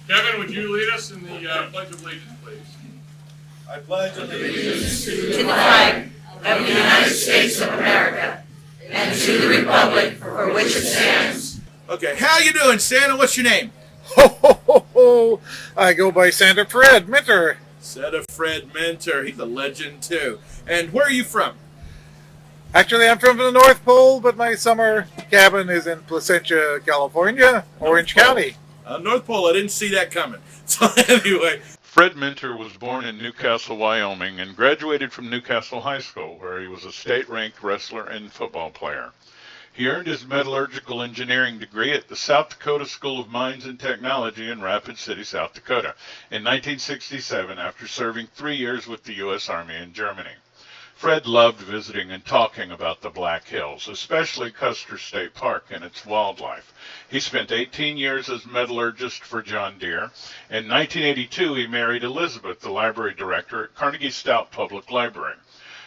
Kevin, would you lead us in the Pledge of Allegiance, please? I pledge allegiance to the flag of the United States of America and to the republic for which it stands. Okay, how you doing, Santa? What's your name? Ho, ho, ho, ho. I go by Santa Fred Minter. Santa Fred Minter. He's a legend, too. And where are you from? Actually, I'm from the North Pole, but my summer cabin is in Placentia, California, Orange County. North Pole, I didn't see that coming. So anyway. Fred Minter was born in Newcastle, Wyoming, and graduated from Newcastle High School, where he was a state-ranked wrestler and football player. He earned his metallurgical engineering degree at the South Dakota School of Mines and Technology in Rapid City, South Dakota, in 1967 after serving 3 years with the U.S. Army in Germany. Fred loved visiting and talking about the Black Hills, especially Custer State Park and its wildlife. He spent 18 years as metallurgist for John Deere. In 1982, he married Elizabeth, the library director at Carnegie Stout Public Library.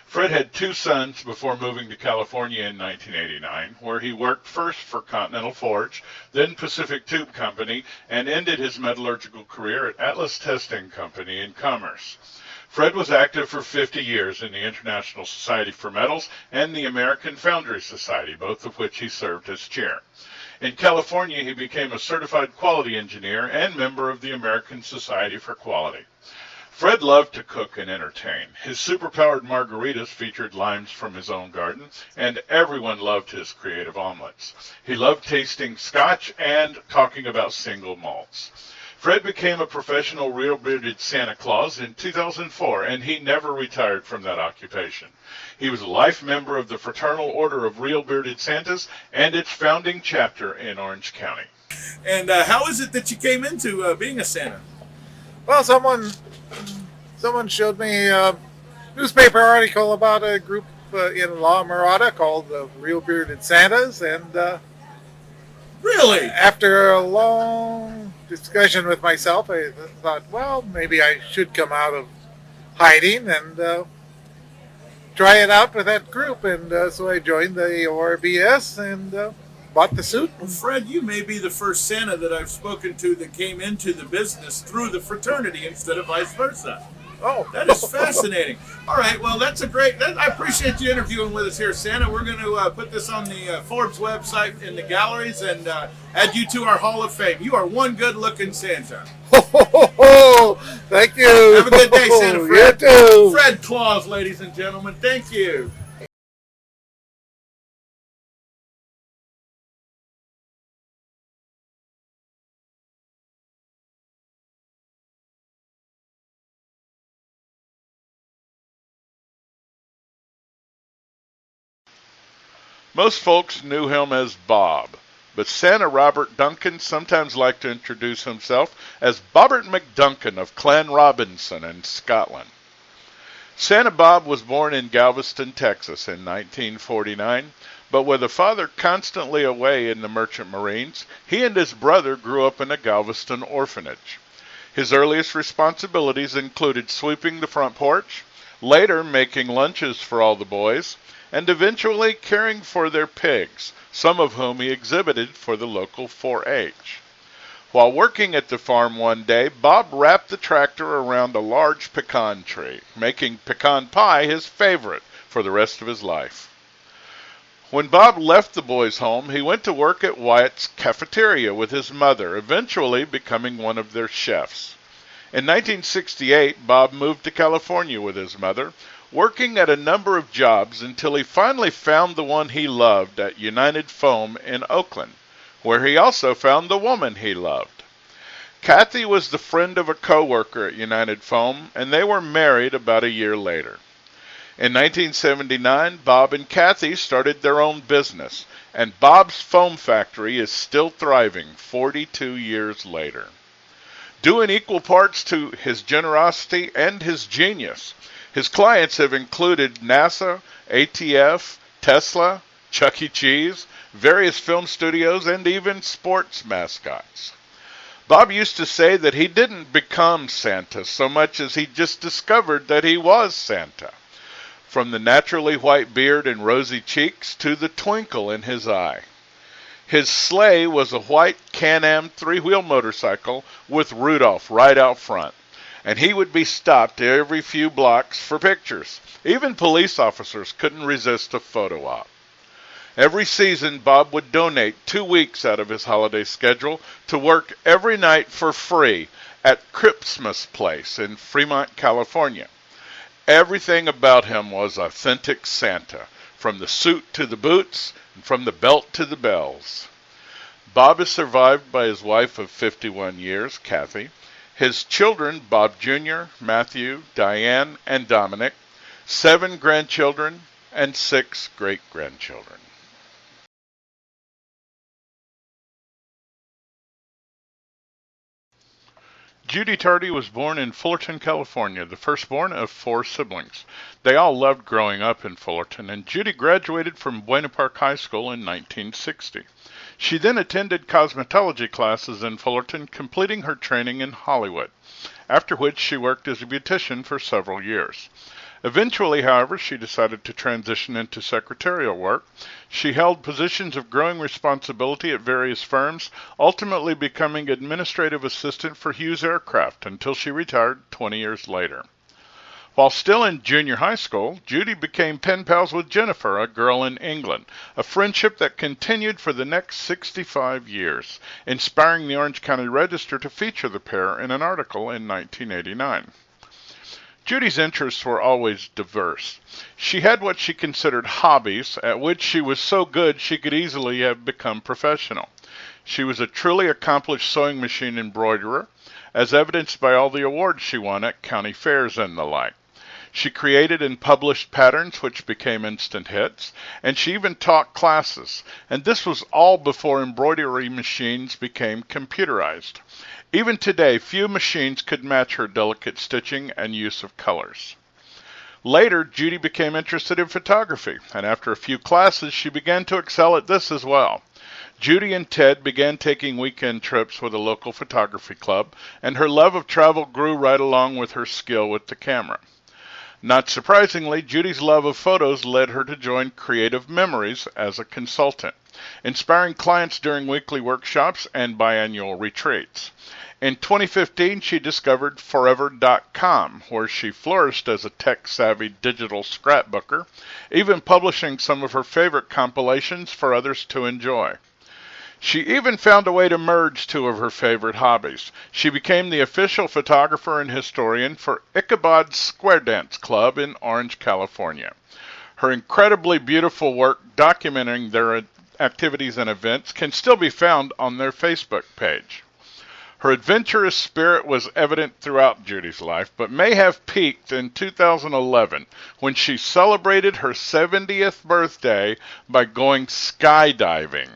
Fred had 2 sons before moving to California in 1989, where he worked first for Continental Forge, then Pacific Tube Company, and ended his metallurgical career at Atlas Testing Company in Commerce. Fred was active for 50 years in the International Society for Metals and the American Foundry Society, both of which he served as chair. In California, he became a certified quality engineer and member of the American Society for Quality. Fred loved to cook and entertain. His superpowered margaritas featured limes from his own garden, and everyone loved his creative omelets. He loved tasting scotch and talking about single malts. Fred became a professional real-bearded Santa Claus in 2004, and he never retired from that occupation. He was a life member of the Fraternal Order of Real-Bearded Santas and its founding chapter in Orange County. And how is it that you came into being a Santa? Well, someone showed me a newspaper article about a group in La Mirada called the Real Bearded Santas, and Really? after a long discussion with myself, I thought, well, maybe I should come out of hiding and try it out with that group. And so I joined the ORBS and bought the suit. Well, Fred, you may be the first Santa that I've spoken to that came into the business through the fraternity instead of vice versa. Oh, That is fascinating. All right, well, that's a great. I appreciate you interviewing with us here, Santa. We're going to put this on the Forbes website in the galleries and add you to our Hall of Fame. You are one good-looking Santa. Ho, ho, ho, ho. Thank you. Have a good day, Santa Fred. You too. Fred Claus, ladies and gentlemen. Thank you. Most folks knew him as Bob, but Santa Robert Duncan sometimes liked to introduce himself as Bobbert McDuncan of Clan Robinson in Scotland. Santa Bob was born in Galveston, Texas in 1949, but with a father constantly away in the Merchant Marines, he and his brother grew up in a Galveston orphanage. His earliest responsibilities included sweeping the front porch, later making lunches for all the boys, and eventually caring for their pigs, some of whom he exhibited for the local 4-H. While working at the farm one day, Bob wrapped the tractor around a large pecan tree, making pecan pie his favorite for the rest of his life. When Bob left the boys' home, he went to work at Wyatt's cafeteria with his mother, eventually becoming one of their chefs. In 1968, Bob moved to California with his mother, working at a number of jobs until he finally found the one he loved at United Foam in Oakland, where he also found the woman he loved. Kathy was the friend of a co-worker at United Foam, and they were married about a year later. In 1979, Bob and Kathy started their own business, and Bob's Foam Factory is still thriving 42 years later. Due in equal parts to his generosity and his genius, his clients have included NASA, ATF, Tesla, Chuck E. Cheese, various film studios, and even sports mascots. Bob used to say that he didn't become Santa so much as he just discovered that he was Santa. From the naturally white beard and rosy cheeks to the twinkle in his eye. His sleigh was a white Can-Am three-wheel motorcycle with Rudolph right out front, and he would be stopped every few blocks for pictures. Even police officers couldn't resist a photo op. Every season, Bob would donate 2 weeks out of his holiday schedule to work every night for free at Christmas Place in Fremont, California. Everything about him was authentic Santa, from the suit to the boots, and from the belt to the bells. Bob is survived by his wife of 51 years, Kathy, his children, Bob Jr., Matthew, Diane, and Dominic, 7 grandchildren, and 6 great-grandchildren. Judy Tardy was born in Fullerton, California, the firstborn of 4 siblings. They all loved growing up in Fullerton, and Judy graduated from Buena Park High School in 1960. She then attended cosmetology classes in Fullerton, completing her training in Hollywood, after which she worked as a beautician for several years. Eventually, however, she decided to transition into secretarial work. She held positions of growing responsibility at various firms, ultimately becoming administrative assistant for Hughes Aircraft until she retired 20 years later. While still in junior high school, Judy became pen pals with Jennifer, a girl in England, a friendship that continued for the next 65 years, inspiring the Orange County Register to feature the pair in an article in 1989. Judy's interests were always diverse. She had what she considered hobbies, at which she was so good she could easily have become professional. She was a truly accomplished sewing machine embroiderer, as evidenced by all the awards she won at county fairs and the like. She created and published patterns which became instant hits, and she even taught classes, and this was all before embroidery machines became computerized. Even today, few machines could match her delicate stitching and use of colors. Later, Judy became interested in photography, and after a few classes, she began to excel at this as well. Judy and Ted began taking weekend trips with a local photography club, and her love of travel grew right along with her skill with the camera. Not surprisingly, Judy's love of photos led her to join Creative Memories as a consultant, inspiring clients during weekly workshops and biannual retreats. In 2015, she discovered Forever.com, where she flourished as a tech-savvy digital scrapbooker, even publishing some of her favorite compilations for others to enjoy. She even found a way to merge 2 of her favorite hobbies. She became the official photographer and historian for Ichabod's Square Dance Club in Orange, California. Her incredibly beautiful work documenting their activities and events can still be found on their Facebook page. Her adventurous spirit was evident throughout Judy's life, but may have peaked in 2011 when she celebrated her 70th birthday by going skydiving.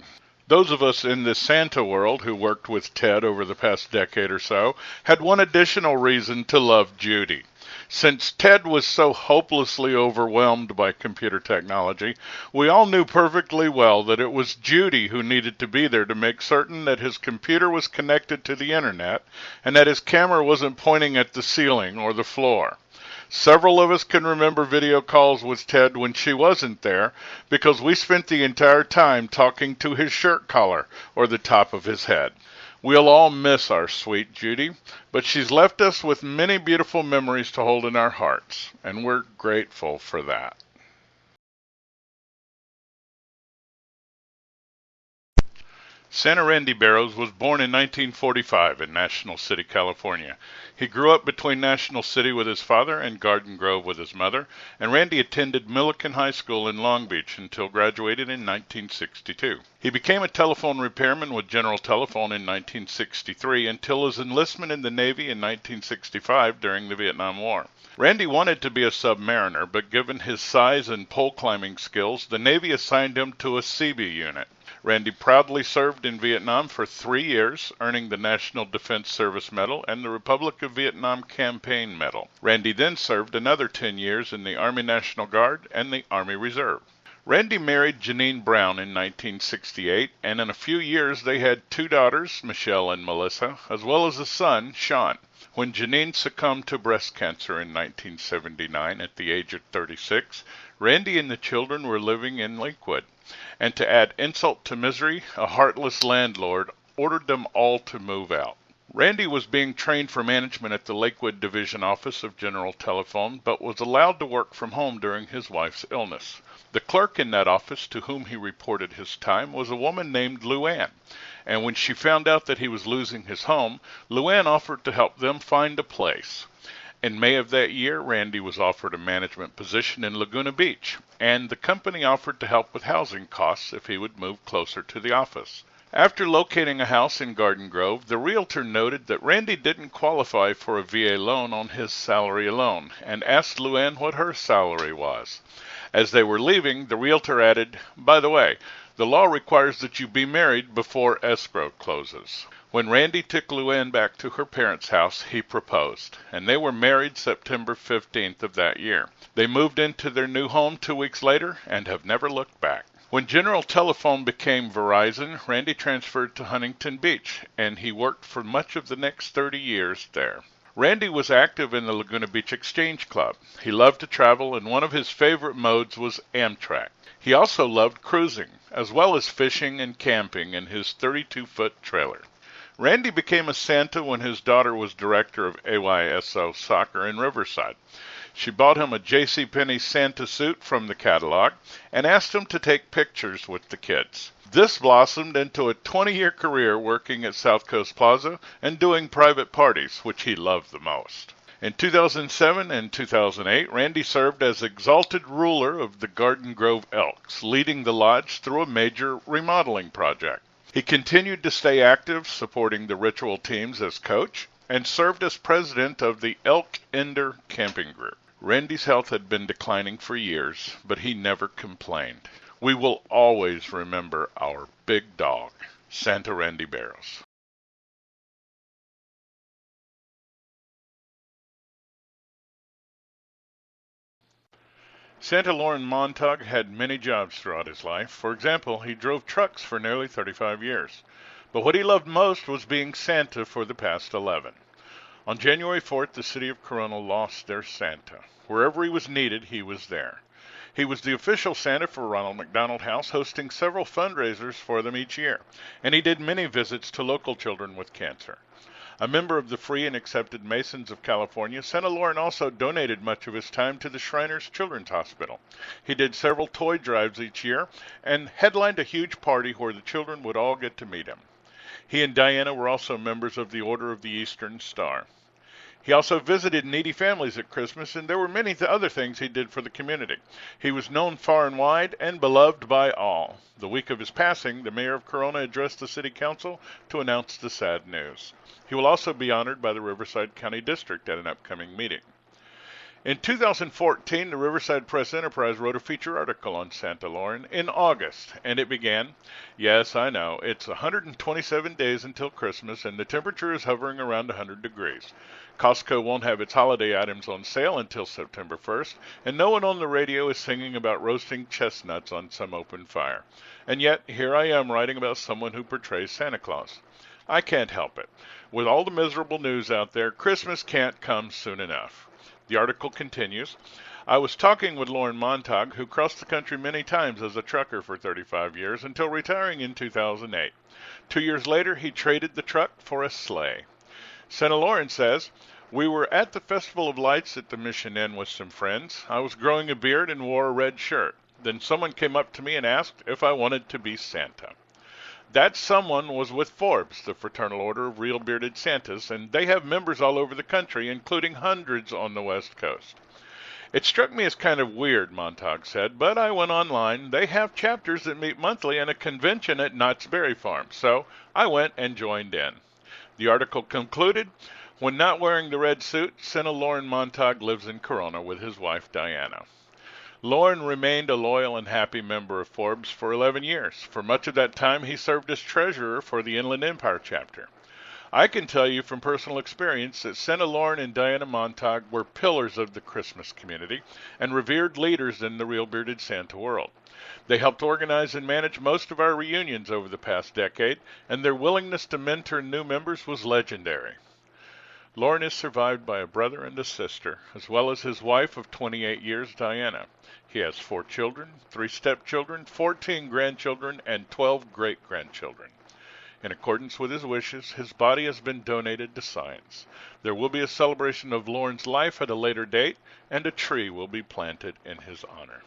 Those of us in the Santa world who worked with Ted over the past decade or so had one additional reason to love Judy. Since Ted was so hopelessly overwhelmed by computer technology, we all knew perfectly well that it was Judy who needed to be there to make certain that his computer was connected to the internet and that his camera wasn't pointing at the ceiling or the floor. Several of us can remember video calls with Ted when she wasn't there because we spent the entire time talking to his shirt collar or the top of his head. We'll all miss our sweet Judy, but she's left us with many beautiful memories to hold in our hearts, and we're grateful for that. Santa Randy Barrows was born in 1945 in National City, California. He grew up between National City with his father and Garden Grove with his mother, and Randy attended Millikan High School in Long Beach until graduated in 1962. He became a telephone repairman with General Telephone in 1963 until his enlistment in the Navy in 1965 during the Vietnam War. Randy wanted to be a submariner, but given his size and pole climbing skills, the Navy assigned him to a Seabee unit. Randy proudly served in Vietnam for 3 years, earning the National Defense Service Medal and the Republic of Vietnam Campaign Medal. Randy then served another 10 years in the Army National Guard and the Army Reserve. Randy married Janine Brown in 1968, and in a few years they had 2 daughters, Michelle and Melissa, as well as a son, Sean. When Janine succumbed to breast cancer in 1979 at the age of 36, Randy and the children were living in Lakewood. And to add insult to misery, a heartless landlord ordered them all to move out. Randy was being trained for management at the Lakewood Division Office of General Telephone, but was allowed to work from home during his wife's illness. The clerk in that office to whom he reported his time was a woman named Luann, and when she found out that he was losing his home, Luann offered to help them find a place. In May of that year, Randy was offered a management position in Laguna Beach, and the company offered to help with housing costs if he would move closer to the office. After locating a house in Garden Grove, the realtor noted that Randy didn't qualify for a VA loan on his salary alone, and asked Luann what her salary was. As they were leaving, the realtor added, "By the way, the law requires that you be married before escrow closes." When Randy took Luann back to her parents' house, he proposed, and they were married September 15th of that year. They moved into their new home 2 weeks later and have never looked back. When General Telephone became Verizon, Randy transferred to Huntington Beach, and he worked for much of the next 30 years there. Randy was active in the Laguna Beach Exchange Club. He loved to travel, and one of his favorite modes was Amtrak. He also loved cruising, as well as fishing and camping in his 32-foot trailer. Randy became a Santa when his daughter was director of AYSO soccer in Riverside. She bought him a JCPenney Santa suit from the catalog and asked him to take pictures with the kids. This blossomed into a 20-year career working at South Coast Plaza and doing private parties, which he loved the most. In 2007 and 2008, Randy served as exalted ruler of the Garden Grove Elks, leading the lodge through a major remodeling project. He continued to stay active, supporting the ritual teams as coach, and served as president of the Elk Ender Camping Group. Randy's health had been declining for years, but he never complained. We will always remember our big dog, Santa Randy Barrows. Santa Loren Montauk had many jobs throughout his life. For example, he drove trucks for nearly 35 years. But what he loved most was being Santa for the past 11. On January 4th, the city of Corona lost their Santa. Wherever he was needed, he was there. He was the official Santa for Ronald McDonald House, hosting several fundraisers for them each year, and he did many visits to local children with cancer. A member of the Free and Accepted Masons of California, Santa Loren also donated much of his time to the Shriners Children's Hospital. He did several toy drives each year and headlined a huge party where the children would all get to meet him. He and Diana were also members of the Order of the Eastern Star. He also visited needy families at Christmas, and there were many other things he did for the community. He was known far and wide and beloved by all. The week of his passing, the mayor of Corona addressed the city council to announce the sad news. He will also be honored by the Riverside County District at an upcoming meeting. In 2014, the Riverside Press Enterprise wrote a feature article on Santa Loren in August, and it began, "Yes, I know, it's 127 days until Christmas, and the temperature is hovering around 100 degrees. Costco won't have its holiday items on sale until September 1st, and no one on the radio is singing about roasting chestnuts on some open fire. And yet, here I am writing about someone who portrays Santa Claus. I can't help it. With all the miserable news out there, Christmas can't come soon enough." The article continues, "I was talking with Loren Montauk, who crossed the country many times as a trucker for 35 years until retiring in 2008. 2 years later, he traded the truck for a sleigh. Santa Loren says, "We were at the Festival of Lights at the Mission Inn with some friends. I was growing a beard and wore a red shirt. Then someone came up to me and asked if I wanted to be Santa. That someone was with Forbes, the Fraternal Order of Real Bearded Santas, and they have members all over the country, including hundreds on the West Coast. It struck me as kind of weird," Montauk said, "but I went online. They have chapters that meet monthly and a convention at Knott's Berry Farm, so I went and joined in." The article concluded, "When not wearing the red suit, Santa Loren Montauk lives in Corona with his wife Diana." Loren remained a loyal and happy member of Forbes for 11 years. For much of that time, he served as treasurer for the Inland Empire chapter. I can tell you from personal experience that Santa Loren and Diana Montauk were pillars of the Christmas community and revered leaders in the real bearded Santa world. They helped organize and manage most of our reunions over the past decade, and their willingness to mentor new members was legendary. Lorne is survived by a brother and a sister, as well as his wife of 28 years, Diana. He has 4 children, 3 stepchildren, 14 grandchildren, and 12 great-grandchildren. In accordance with his wishes, his body has been donated to science. There will be a celebration of Lorne's life at a later date, and a tree will be planted in his honor.